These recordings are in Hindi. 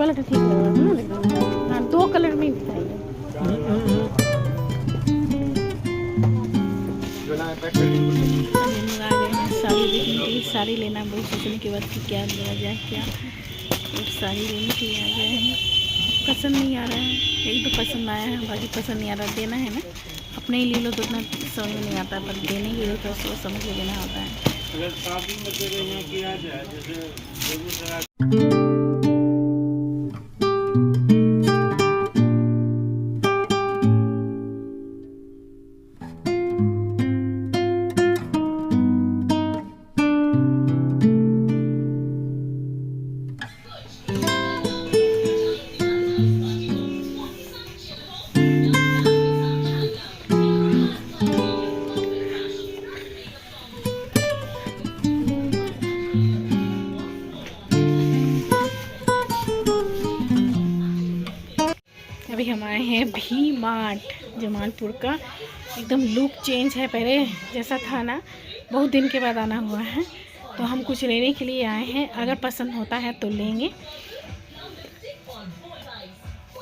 वाला तो ठीक लग रहा है ना एकदम। हाँ, 2 कलर में दिखाइए। हम आ गए हैं साड़ी देखने के लिए। साड़ी लेना बहुत सोचने के बाद कि क्या लिया जाए, क्या एक साड़ी लेने के लिए आ गए हैं। पसंद नहीं आ रहा है, एक दो पसंद आया है, बाकी पसंद नहीं आ रहा। देना है ना, अपने ही ले लो तो उतना समझ में नहीं आता, पर देने के लिए तो सोच समझ के देना होता है। अगर शादी में यहाँ किया जाए जैसे बेगूसराय अभी हम आए हैं भी मार्ट जमालपुर का। एकदम लुक चेंज है, पहले जैसा था ना, बहुत दिन के बाद आना हुआ है। तो हम कुछ लेने के लिए आए हैं, अगर पसंद होता है तो लेंगे।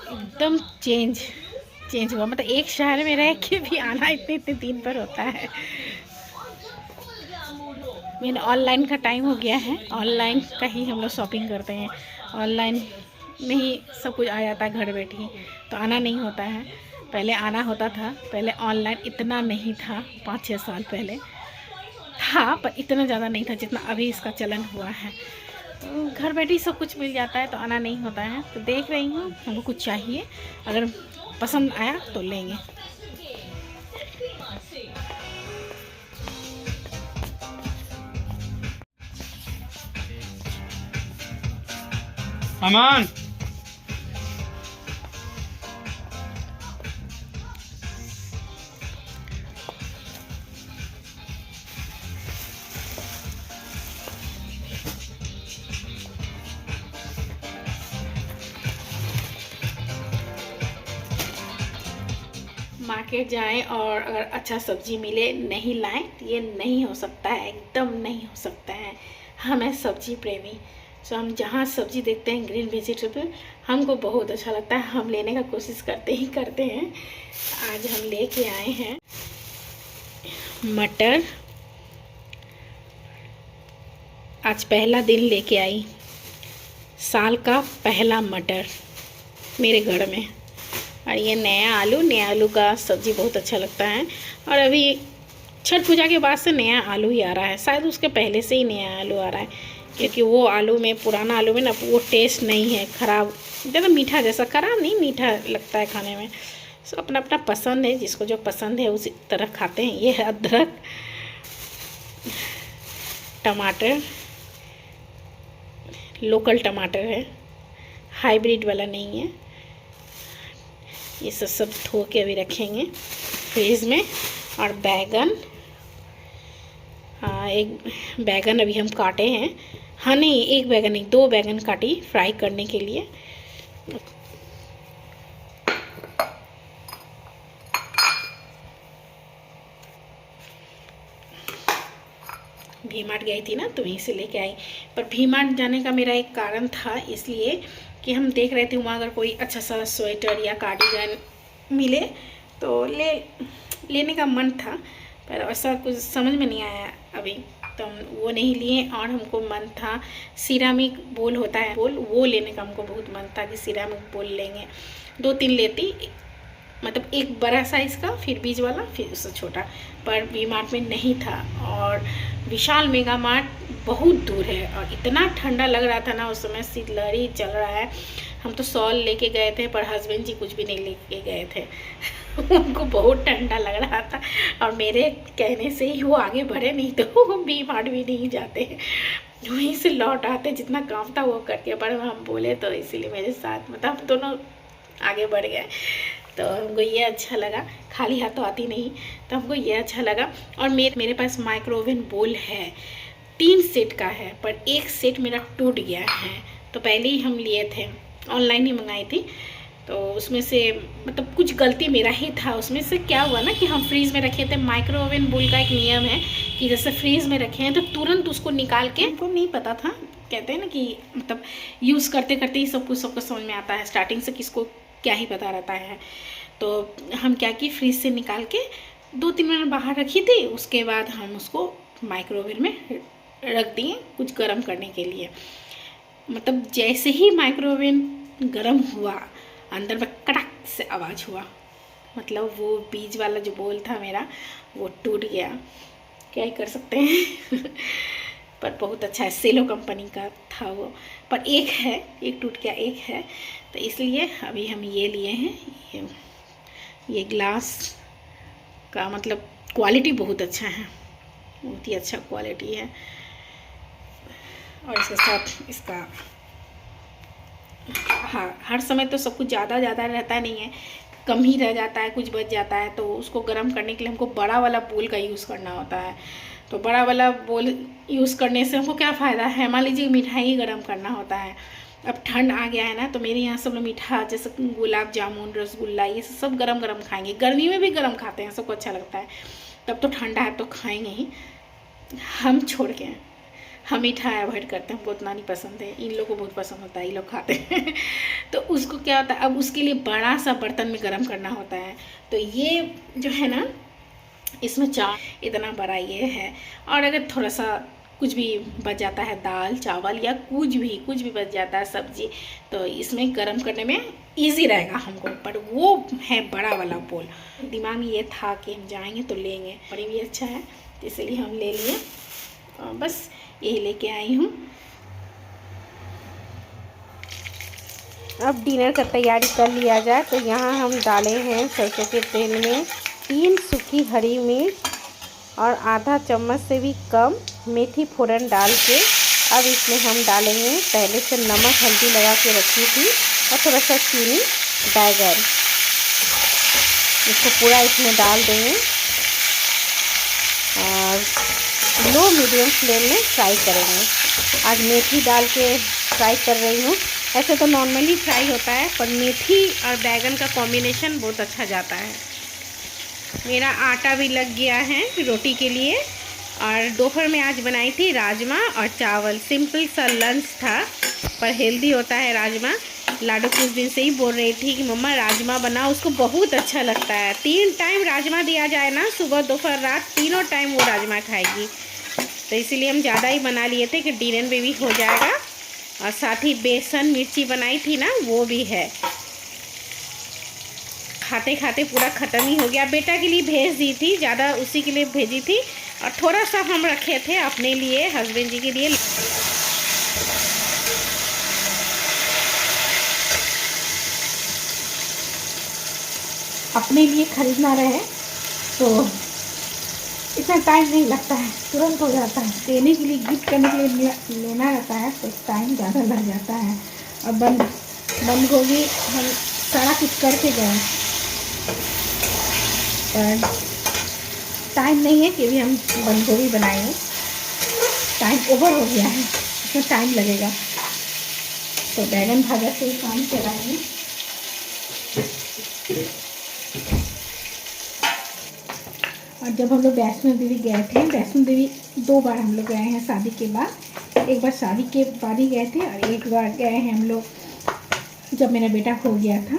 एकदम चेंज हुआ, मतलब एक शहर में रह के भी आना इतने दिन पर होता है। मेन ऑनलाइन का टाइम हो गया है, ऑनलाइन का ही हम लोग शॉपिंग करते हैं। ऑनलाइन में ही सब कुछ आ जाता है घर बैठे ही, तो आना नहीं होता है। पहले आना होता था, पहले ऑनलाइन इतना नहीं था, 5-6 साल पहले था, पर इतना ज़्यादा नहीं था जितना अभी इसका चलन हुआ है। तो घर बैठे ही सब कुछ मिल जाता है, तो आना नहीं होता है। तो देख रही हूँ, हमको कुछ चाहिए, अगर पसंद आया तो लेंगे। अमान मार्केट जाएं और अगर अच्छा सब्जी मिले नहीं लाएं, तो ये नहीं हो सकता है, एकदम नहीं हो सकता है। हम हैं सब्जी प्रेमी, सो हम जहाँ सब्जी देखते हैं ग्रीन वेजिटेबल, हमको बहुत अच्छा लगता है, हम लेने का कोशिश करते हैं। आज हम लेके आए हैं मटर। आज पहला दिन लेके आई, साल का पहला मटर मेरे घर में। और ये नया आलू का सब्ज़ी बहुत अच्छा लगता है। और अभी छठ पूजा के बाद से नया आलू ही आ रहा है, शायद उसके पहले से ही नया आलू आ रहा है, क्योंकि वो आलू में, पुराना आलू में ना, वो टेस्ट नहीं है, ख़राब, ज़्यादा मीठा जैसा, ख़राब नहीं, मीठा लगता है खाने में। सो अपना अपना पसंद है, जिसको जो पसंद है उसी तरह खाते हैं। ये है अदरक, टमाटर, लोकल टमाटर है, हाइब्रिड वाला नहीं है। ये सब धो के अभी रखेंगे फ्रीज में। और बैगन, एक बैगन अभी हम काटे हैं। हाँ नहीं, एक बैगन नहीं, 2 बैगन काटी फ्राई करने के लिए। वी मार्ट गई थी ना, तो वहीं से लेके आई। पर वी मार्ट जाने का मेरा एक कारण था, इसलिए कि हम देख रहे थे वहाँ अगर कोई अच्छा सा स्वेटर या कार्डिगन मिले तो लेने का मन था, पर ऐसा कुछ समझ में नहीं आया अभी, तो हम वो नहीं लिए। और हमको मन था सिरामिक बोल होता है, बोल, वो लेने का हमको बहुत मन था कि सिरामिक बोल लेंगे। 2-3 लेती, मतलब एक बड़ा साइज़ का, फिर बीच वाला, फिर उससे छोटा, पर वी मार्ट में नहीं था। और विशाल मेगा मार्ट बहुत दूर है, और इतना ठंडा लग रहा था ना उस समय, शीतलहरी चल रहा है। हम तो शॉल लेके गए थे, पर हस्बैंड जी कुछ भी नहीं लेके गए थे उनको बहुत ठंडा लग रहा था, और मेरे कहने से ही वो आगे बढ़े, नहीं तो वी मार्ट भी नहीं जाते, वहीं से लौट आते, जितना काम था वो करके। पर हम बोले तो इसीलिए मेरे साथ, मतलब हम दोनों आगे बढ़ गए। तो हमको ये अच्छा लगा, खाली हाथ तो आती नहीं, तो हमको ये अच्छा लगा। और मेरे पास माइक्रोवेव बोल है, 3 सेट का है, पर एक सेट मेरा टूट गया है। तो पहले ही हम लिए थे, ऑनलाइन ही मंगाई थी, तो उसमें से मतलब कुछ गलती मेरा ही था। उसमें से क्या हुआ ना कि हम फ्रीज़ में रखे थे। माइक्रोवेव बोल का एक नियम है कि जैसे फ्रीज़ में रखे हैं तो तुरंत उसको निकाल के, हमको नहीं पता था, कहते हैं ना कि मतलब यूज़ करते करते ही सब कुछ सबको समझ में आता है, स्टार्टिंग से किसको क्या ही पता रहता है। तो हम क्या कि फ्रिज से निकाल के 2-3 मिनट बाहर रखी थी, उसके बाद हम उसको माइक्रोवेव में रख दिए कुछ गर्म करने के लिए। मतलब जैसे ही माइक्रोवेव गर्म हुआ, अंदर में कड़क से आवाज़ हुआ, मतलब वो बीज वाला जो बोल था मेरा वो टूट गया। क्या ही कर सकते हैं पर बहुत अच्छा है, सेलो कंपनी का था वो। पर एक टूट गया, एक है, तो इसलिए अभी हम ये लिए हैं। ये ग्लास का मतलब क्वालिटी बहुत अच्छा है, बहुत ही अच्छा क्वालिटी है। और इसके साथ इसका हाँ, हर समय तो सब कुछ ज़्यादा रहता नहीं है, कम ही रह जाता है, कुछ बच जाता है, तो उसको गर्म करने के लिए हमको बड़ा वाला बोल का यूज़ करना होता है। तो बड़ा वाला बोल यूज़ करने से हमको क्या फ़ायदा है, मान लीजिए मिठाई गर्म करना होता है, अब ठंड आ गया है ना, तो मेरे यहाँ सब लोग मीठा जैसे गुलाब जामुन, रसगुल्ला, ये सब गरम खाएंगे। गर्मी में भी गरम खाते हैं, सबको अच्छा लगता है। तब तो ठंडा है तो खाएंगे ही, हम छोड़ के हम मीठा अवॉइड करते हैं, हमको उतना नहीं पसंद है। इन लोगों को बहुत पसंद होता है, ये लोग खाते हैं तो उसको क्या होता है, अब उसके लिए बड़ा सा बर्तन में गर्म करना होता है। तो ये जो है ना, इसमें इतना बड़ा ये है। और अगर थोड़ा सा कुछ भी बच जाता है, दाल चावल या कुछ भी बच जाता है सब्जी, तो इसमें गर्म करने में इजी रहेगा हमको। पर वो है बड़ा वाला बोल, दिमाग में ये था कि हम जाएंगे तो लेंगे, और ये भी अच्छा है, तो इसलिए हम ले लिए। बस यही लेके आई हूँ। अब डिनर का तैयारी कर लिया जाए। तो यहाँ हम डाले हैं सरसों के तेल में 3 सूखी हरी मिर्च और आधा चम्मच से भी कम मेथी फोड़न डाल के अब इसमें हम डालेंगे पहले से नमक हल्दी लगा के रखी थी और थोड़ा सा चीनी, बैगन, इसको पूरा इसमें डाल देंगे और लो मीडियम फ्लेम में फ्राई करेंगे। आज मेथी डाल के फ्राई कर रही हूँ। ऐसे तो नॉर्मली फ्राई होता है, पर मेथी और बैगन का कॉम्बिनेशन बहुत अच्छा जाता है। मेरा आटा भी लग गया है रोटी के लिए। और दोपहर में आज बनाई थी राजमा और चावल, सिंपल सा लंच था, पर हेल्दी होता है राजमा। लाडो कुछ दिन से ही बोल रही थी कि मम्मा राजमा बनाओ, उसको बहुत अच्छा लगता है। 3 टाइम राजमा दिया जाए ना, सुबह दोपहर रात, तीनों टाइम वो राजमा खाएगी। तो इसीलिए हम ज़्यादा ही बना लिए थे कि डिनर में भी हो जाएगा। और साथ ही बेसन मिर्ची बनाई थी ना, वो भी है। खाते खाते पूरा ख़त्म ही हो गया। बेटा के लिए भेज दी थी, ज़्यादा उसी के लिए भेजी थी, और थोड़ा सा हम रखे थे अपने लिए, हस्बैंड जी के लिए। अपने लिए खरीदना रहे तो इतना टाइम नहीं लगता है, तुरंत हो जाता है। देने के लिए, गिफ्ट करने के लिए लेना रहता है तो टाइम ज़्यादा लग जाता है। और बंद गोभी हम सारा कुछ करके गए, पर टाइम नहीं है कि भी हम बंद गोभी बनाएंगे, टाइम ओवर हो गया है, इसमें टाइम लगेगा। तो बैगन भाजा से काम चलाएंगे। और जब हम लोग वैष्णो देवी गए थे, वैष्णो देवी 2 बार हम लोग गए हैं शादी के बाद। एक बार शादी के बाद ही गए थे, और एक बार गए हैं हम लोग जब मेरा बेटा खो गया था,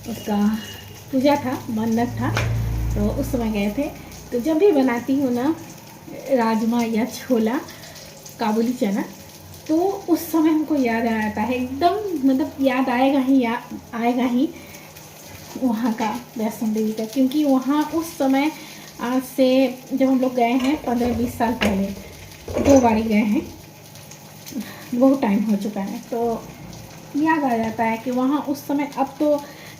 उसका पूजा था, मन्नत था, तो उस समय गए थे। तो जब भी बनाती हूँ ना राजमा या छोला, काबुली चना, तो उस समय हमको याद आ जाता है एकदम, मतलब याद आएगा ही वहाँ का, वैष्णो देवी का। क्योंकि वहाँ उस समय, आज से जब हम लोग गए हैं 15-20 साल पहले, 2 बार गए हैं, बहुत टाइम हो चुका है, तो याद आ जाता है कि वहाँ उस समय, अब तो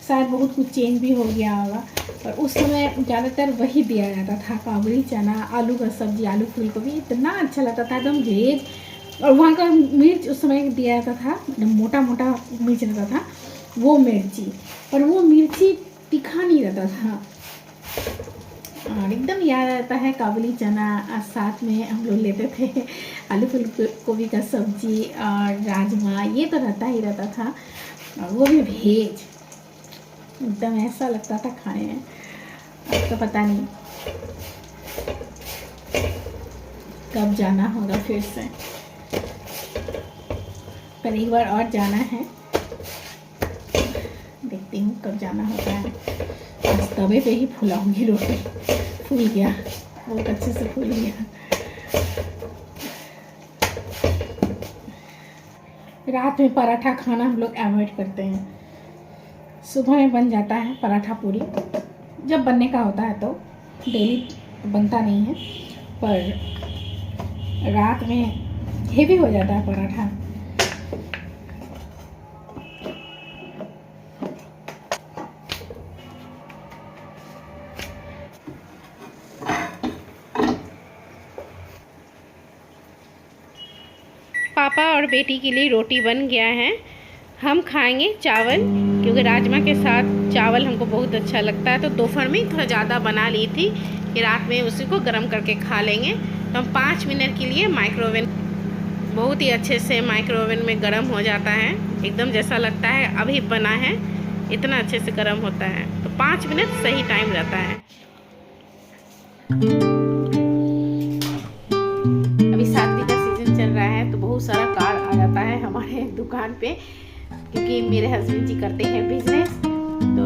शायद बहुत कुछ चेंज भी हो गया होगा, पर उस समय ज़्यादातर वही दिया जाता था, काबुली चना, आलू का सब्जी, आलू फूलगोभी, इतना अच्छा लगता था एकदम वेज। और वहाँ का मिर्च उस समय दिया जाता था, मोटा मोटा मिर्च रहता था वो मिर्ची, पर वो मिर्ची तीखा नहीं रहता था। और एकदम याद आता है काबुली चना, और साथ में हम लोग लेते थे आलू फूलगोभी का सब्जी और राजमा, ये तो रहता था, और वो भी भेज, एकदम ऐसा लगता था खाने में। अब तो पता नहीं कब जाना होगा फिर से। पर एक बार और जाना है, देखती हूँ कब जाना होता है। आज तवे पे ही फुलाऊंगी रोटी। फूल गया, बहुत अच्छे से फूल गया। रात में पराठा खाना हम लोग अवॉइड करते हैं। सुबह में बन जाता है पराठा पूरी, जब बनने का होता है तो। डेली बनता नहीं है, पर रात में हेवी हो जाता है पराठा। पापा और बेटी के लिए रोटी बन गया है। हम खाएंगे चावल, क्योंकि राजमा के साथ चावल हमको बहुत अच्छा लगता है। तो दोपहर में थोड़ा ज़्यादा बना ली थी कि रात में उसी को गर्म करके खा लेंगे। तो हम 5 मिनट के लिए माइक्रोवेव, बहुत ही अच्छे से माइक्रोवेव में गर्म हो जाता है। एकदम जैसा लगता है अभी बना है, इतना अच्छे से गर्म होता है। तो 5 मिनट सही टाइम रहता है। अभी शादी का सीजन चल रहा है, तो बहुत सारा कार्ड आ जाता है हमारे दुकान पे, क्योंकि मेरे हस्बैंड जी करते हैं बिजनेस, तो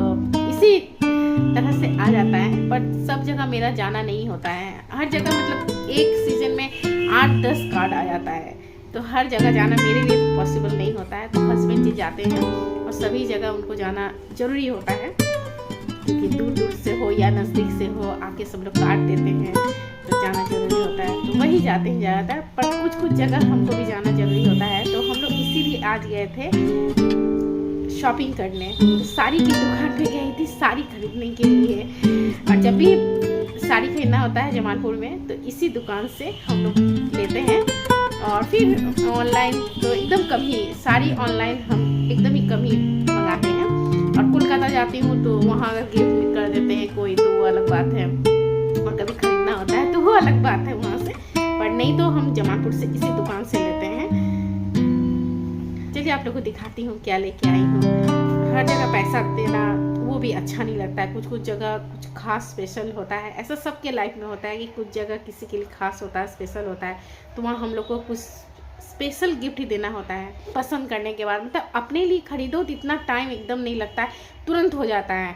इसी तरह से आ जाता है। पर सब जगह मेरा जाना नहीं होता है। हर जगह मतलब एक सीजन में 8-10 कार्ड आ जाता है, तो हर जगह जाना मेरे लिए तो पॉसिबल नहीं होता है। तो हस्बैंड जी जाते हैं और सभी जगह उनको जाना ज़रूरी होता है, क्योंकि दूर दूर से हो या नज़दीक से हो, आके सब लोग कार्ड देते हैं, तो जाना ज़रूरी होता है। तो वही जाते हैं ज़्यादातर, पर कुछ कुछ जगह हमको भी जाना ज़रूरी होता है। तो हम लोग इसीलिए आज गए थे शॉपिंग करने। तो साड़ी की दुकान पे गई थी साड़ी खरीदने के लिए। और जब भी साड़ी खरीदना होता है जमालपुर में, तो इसी दुकान से हम लोग लेते हैं। और फिर ऑनलाइन तो एकदम कम ही, साड़ी ऑनलाइन हम एकदम ही कम ही मंगाते हैं। और कोलकाता जाती हूँ तो वहाँ अगर गिफ्ट कर देते हैं कोई, तो वो अलग बात है। और कभी खरीदना होता है तो वो अलग बात है वहाँ से, पर नहीं तो हम जमालपुर से इसी दुकान से लेते हैं। चलिए आप लोगों को दिखाती हूँ क्या लेके आई हूँ। हर जगह पैसा देना वो भी अच्छा नहीं लगता है। कुछ कुछ जगह कुछ खास स्पेशल होता है, ऐसा सबके लाइफ में होता है कि कुछ जगह किसी के लिए खास होता है, स्पेशल होता है, तो वहाँ हम लोग को कुछ स्पेशल गिफ्ट ही देना होता है। पसंद करने के बाद मतलब अपने लिए खरीदो तो इतना टाइम एकदम नहीं लगता है, तुरंत हो जाता है।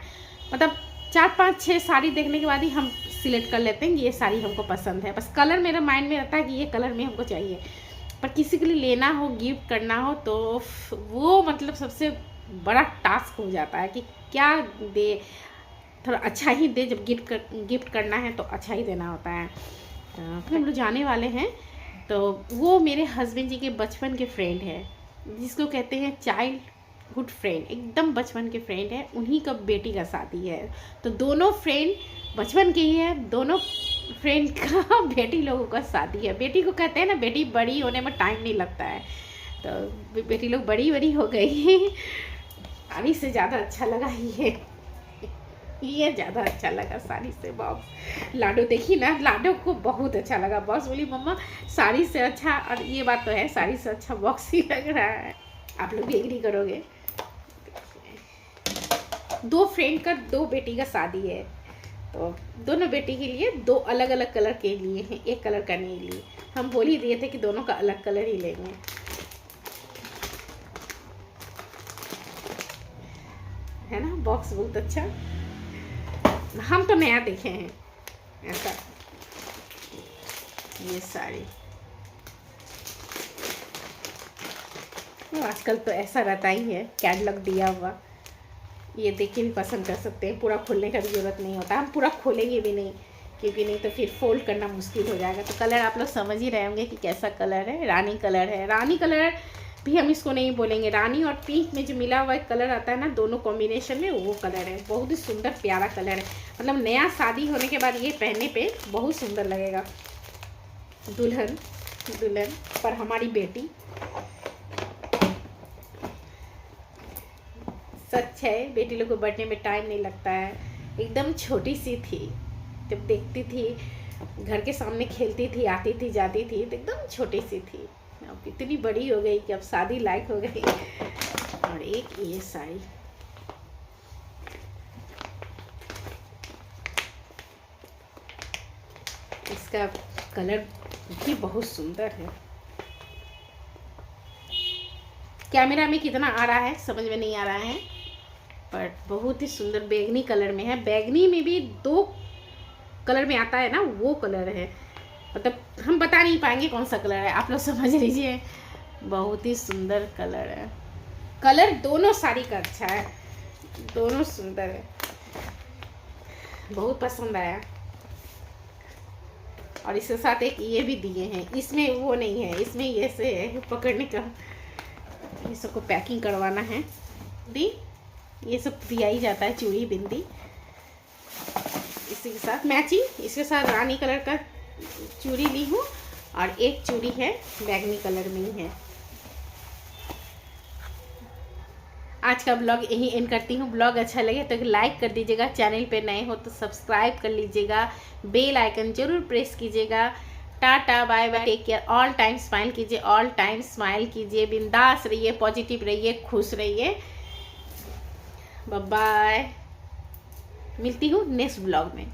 मतलब 4-5-6 साड़ी देखने के बाद ही हम सिलेक्ट कर लेते हैं कि ये साड़ी हमको पसंद है। बस कलर मेरा माइंड में रहता है कि ये कलर में हमको चाहिए, पर किसी के लिए लेना हो, गिफ्ट करना हो, तो वो मतलब सबसे बड़ा टास्क हो जाता है कि क्या दे, थोड़ा अच्छा ही दे। जब गिफ्ट करना है तो अच्छा ही देना होता है। तो हम लोग जाने वाले हैं, तो वो मेरे हस्बैंड जी के बचपन के फ्रेंड है, जिसको कहते हैं चाइल्डहुड फ्रेंड, एकदम बचपन के फ्रेंड है। उन्हीं का बेटी का शादी है, तो दोनों फ्रेंड बचपन के ही है। दोनों फ्रेंड का बेटी लोगों का शादी है। बेटी को कहते हैं ना, बेटी बड़ी होने में टाइम नहीं लगता है, तो बेटी लोग बड़ी हो गई। साड़ी से ज़्यादा अच्छा लगा ये ज़्यादा अच्छा लगा साड़ी से। बॉक्स लाडो देखी ना, लाडो को बहुत अच्छा लगा। बॉक्स बोली मम्मा साड़ी से अच्छा, और ये बात तो है, साड़ी से अच्छा बॉक्स ही लग रहा है। आप लोग भी एग्री करोगे। 2 फ्रेंड का 2 बेटी का शादी है, तो दोनों बेटी के लिए 2 अलग अलग कलर के लिए हैं, एक कलर का नहीं लिए। हम बोल ही दिए थे कि दोनों का अलग कलर ही लेंगे। है ना, बॉक्स बहुत अच्छा। हम तो नया देखे हैं ऐसा। ये साड़ी तो आजकल तो ऐसा रहता ही है, कैटलॉग दिया हुआ, ये देख के भी पसंद कर सकते हैं। पूरा खोलने का भी जरूरत नहीं होता। हम पूरा खोलेंगे भी नहीं, क्योंकि नहीं तो फिर फोल्ड करना मुश्किल हो जाएगा। तो कलर आप लोग समझ ही रहे होंगे कि कैसा कलर है। रानी कलर है। रानी कलर भी हम इसको नहीं बोलेंगे, रानी और पिंक में जो मिला हुआ एक कलर आता है ना, दोनों कॉम्बिनेशन में, वो कलर है। बहुत ही सुंदर प्यारा कलर है। मतलब नया शादी होने के बाद ये पहनने पे बहुत सुंदर लगेगा। दुल्हन पर हमारी बेटी। सच है, बेटी लोग को बढ़ने में टाइम नहीं लगता है। एकदम छोटी सी थी जब देखती थी, घर के सामने खेलती थी, आती थी जाती थी, तो एकदम छोटी सी थी। अब इतनी बड़ी हो गई कि अब शादी लायक हो गई। और एक ये साड़ी, इसका कलर भी बहुत सुंदर है। कैमरा में कितना आ रहा है समझ में नहीं आ रहा है, पर बहुत ही सुंदर बैगनी कलर में है। बैगनी में भी 2 कलर में आता है ना, वो कलर है, मतलब हम बता नहीं पाएंगे कौन सा कलर है, आप लोग समझ लीजिए। बहुत ही सुंदर कलर है। कलर दोनों साड़ी का अच्छा है, दोनों सुंदर है, बहुत पसंद आया। और इसके साथ एक ये भी दिए हैं, इसमें वो नहीं है, इसमें ये से है पकड़ने का, ये सबको पैकिंग करवाना है। दी ये सब दिया ही जाता है, चूड़ी बिंदी इसी के साथ मैचिंग। इसके साथ रानी कलर का चूड़ी ली हूँ और एक चूड़ी है बैगनी कलर में ही है। आज का ब्लॉग यहीं एंड करती हूँ। ब्लॉग अच्छा लगे तो लाइक कर दीजिएगा, चैनल पे नए हो तो सब्सक्राइब कर लीजिएगा, बेल आइकन जरूर प्रेस कीजिएगा। Tata bye bye, take care, all time smile कीजिए, ऑल टाइम स्माइल कीजिए, बिंदास रहिए, पॉजिटिव रहिए, खुश रहिए। बाय बाय, मिलती हूँ नेक्स्ट ब्लॉग में।